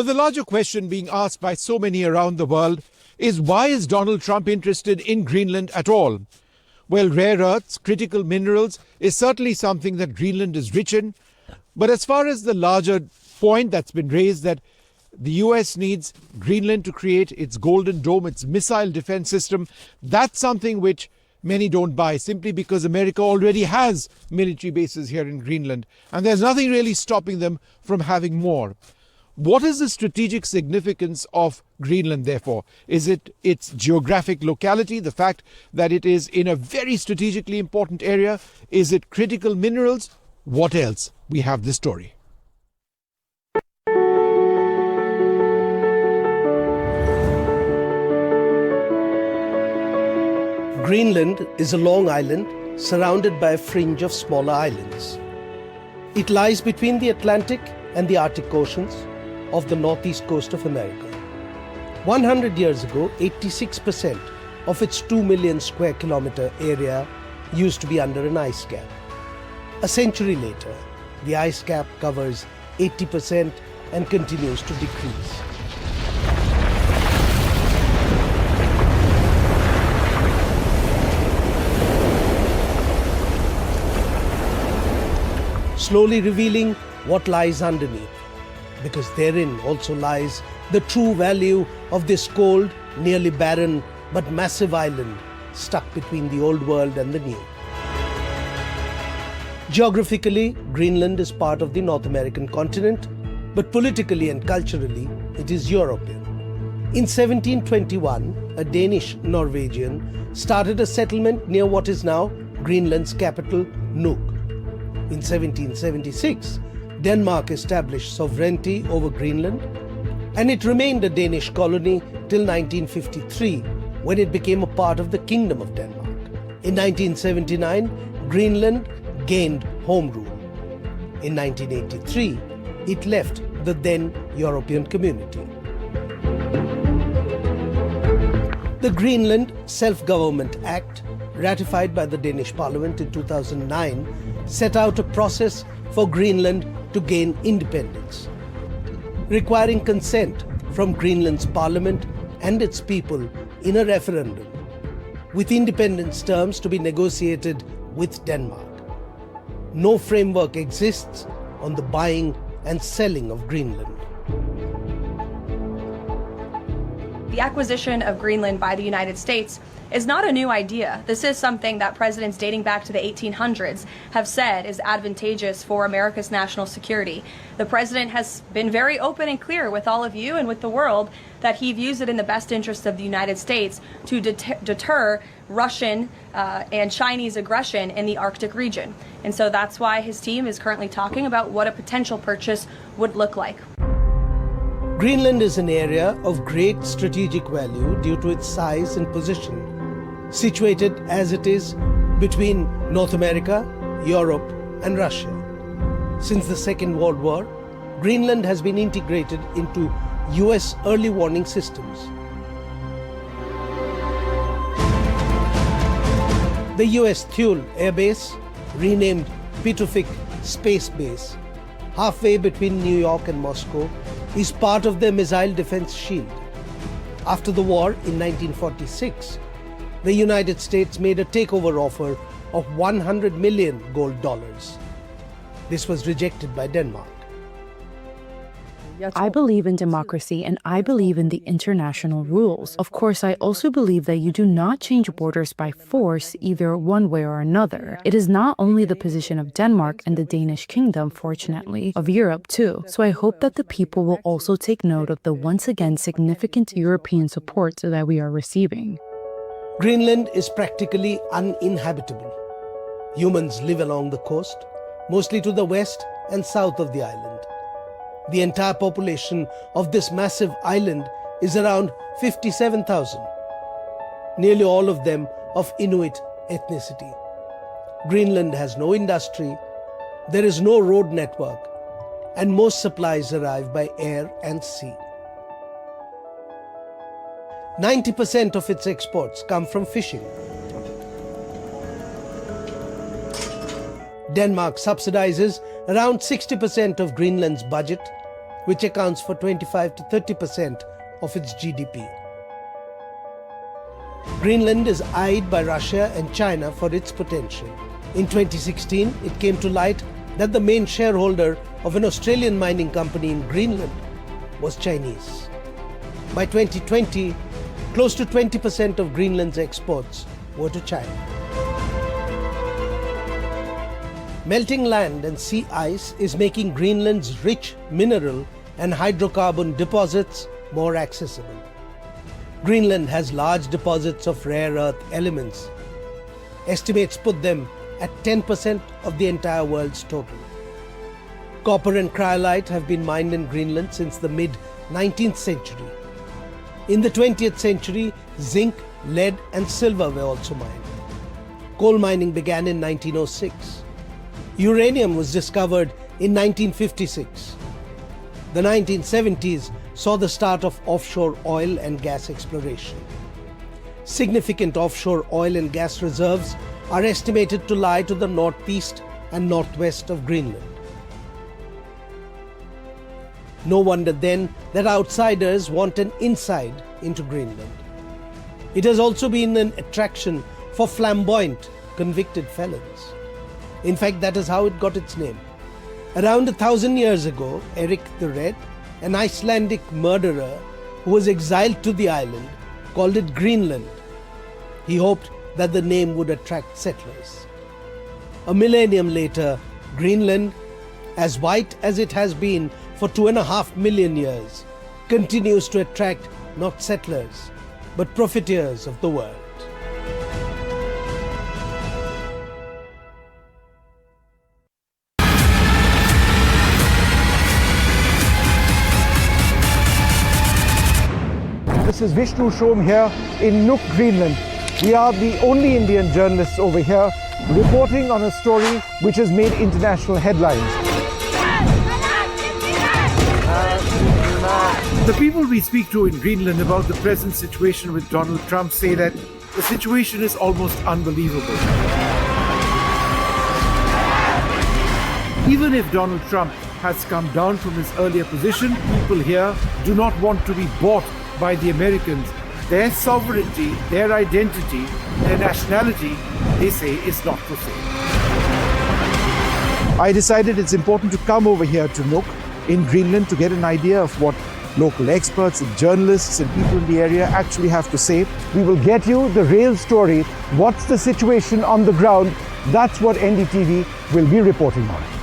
But the larger question being asked by so many around the world is, why is Donald Trump interested in Greenland at all? Well, rare earths, critical minerals is certainly something that Greenland is rich in. But as far as the larger point that's been raised, that the US needs Greenland to create its Golden Dome, its missile defense system, that's something which many don't buy, simply because America already has military bases here in Greenland, and there's nothing really stopping them from having more. What is the strategic significance of Greenland, therefore? Is it its geographic locality, the fact that it is in a very strategically important area? Is it critical minerals? What else? We have this story. Greenland is a long island surrounded by a fringe of smaller islands. It lies between the Atlantic and the Arctic Oceans of the northeast coast of America. 100 years ago, 86% of its 2 million square kilometer area used to be under an ice cap. A century later, the ice cap covers 80% and continues to decrease. Slowly revealing what lies underneath, because therein also lies the true value of this cold, nearly barren but massive island stuck between the old world and the new. Geographically, Greenland is part of the North American continent, but politically and culturally, it is European. In 1721, a Danish-Norwegian started a settlement near what is now Greenland's capital, Nuuk. In 1776, Denmark established sovereignty over Greenland, and it remained a Danish colony till 1953, when it became a part of the Kingdom of Denmark. In 1979, Greenland gained home rule. In 1983, it left the then European Community. The Greenland Self-Government Act, ratified by the Danish Parliament in 2009, set out a process for Greenland to gain independence, requiring consent from Greenland's parliament and its people in a referendum, with independence terms to be negotiated with Denmark. No framework exists on the buying and selling of Greenland. The acquisition of Greenland by the United States is not a new idea. This is something that presidents dating back to the 1800s have said is advantageous for America's national security. The president has been very open and clear with all of you and with the world that he views it in the best interest of the United States to deter Russian and Chinese aggression in the Arctic region. And so that's why his team is currently talking about what a potential purchase would look like. Greenland is an area of great strategic value due to its size and position, situated as it is between North America, Europe, and Russia. Since the Second World War, Greenland has been integrated into US early warning systems. The US Thule Air Base, renamed Pitufik Space Base, halfway between New York and Moscow, is part of their missile defense shield. After the war in 1946, the United States made a takeover offer of $100 million gold dollars. This was rejected by Denmark. I believe in democracy and I believe in the international rules. Of course, I also believe that you do not change borders by force, either one way or another. It is not only the position of Denmark and the Danish kingdom, fortunately, of Europe too. So I hope that the people will also take note of the once again significant European support that we are receiving. Greenland is practically uninhabitable. Humans live along the coast, mostly to the west and south of the island. The entire population of this massive island is around 57,000, nearly all of them of Inuit ethnicity. Greenland has no industry, there is no road network, and most supplies arrive by air and sea. 90% of its exports come from fishing. Denmark subsidizes around 60% of Greenland's budget, which accounts for 25 to 30% of its GDP. Greenland is eyed by Russia and China for its potential. In 2016, it came to light that the main shareholder of an Australian mining company in Greenland was Chinese. By 2020, close to 20% of Greenland's exports were to China. Melting land and sea ice is making Greenland's rich mineral and hydrocarbon deposits more accessible. Greenland has large deposits of rare earth elements. Estimates put them at 10% of the entire world's total. Copper and cryolite have been mined in Greenland since the mid-19th century. In the 20th century, zinc, lead and silver were also mined. Coal mining began in 1906. Uranium was discovered in 1956. The 1970s saw the start of offshore oil and gas exploration. Significant offshore oil and gas reserves are estimated to lie to the northeast and northwest of Greenland. No wonder then that outsiders want an insight into Greenland. It has also been an attraction for flamboyant, convicted felons. In fact, that is how it got its name. Around 1,000 years ago, Eric the Red, an Icelandic murderer who was exiled to the island, called it Greenland. He hoped that the name would attract settlers. A millennium later, Greenland, as white as it has been for 2.5 million years, continues to attract not settlers, but profiteers of the world. This is Vishnu Shom here in Nuuk, Greenland. We are the only Indian journalists over here reporting on a story which has made international headlines. The people we speak to in Greenland about the present situation with Donald Trump say that the situation is almost unbelievable. Even if Donald Trump has come down from his earlier position, people here do not want to be bought by the Americans. Their sovereignty, their identity, their nationality, they say, is not for sale. I decided it's important to come over here to Nuuk in Greenland to get an idea of what local experts and journalists and people in the area actually have to say. We will get you the real story. What's the situation on the ground? That's what NDTV will be reporting on.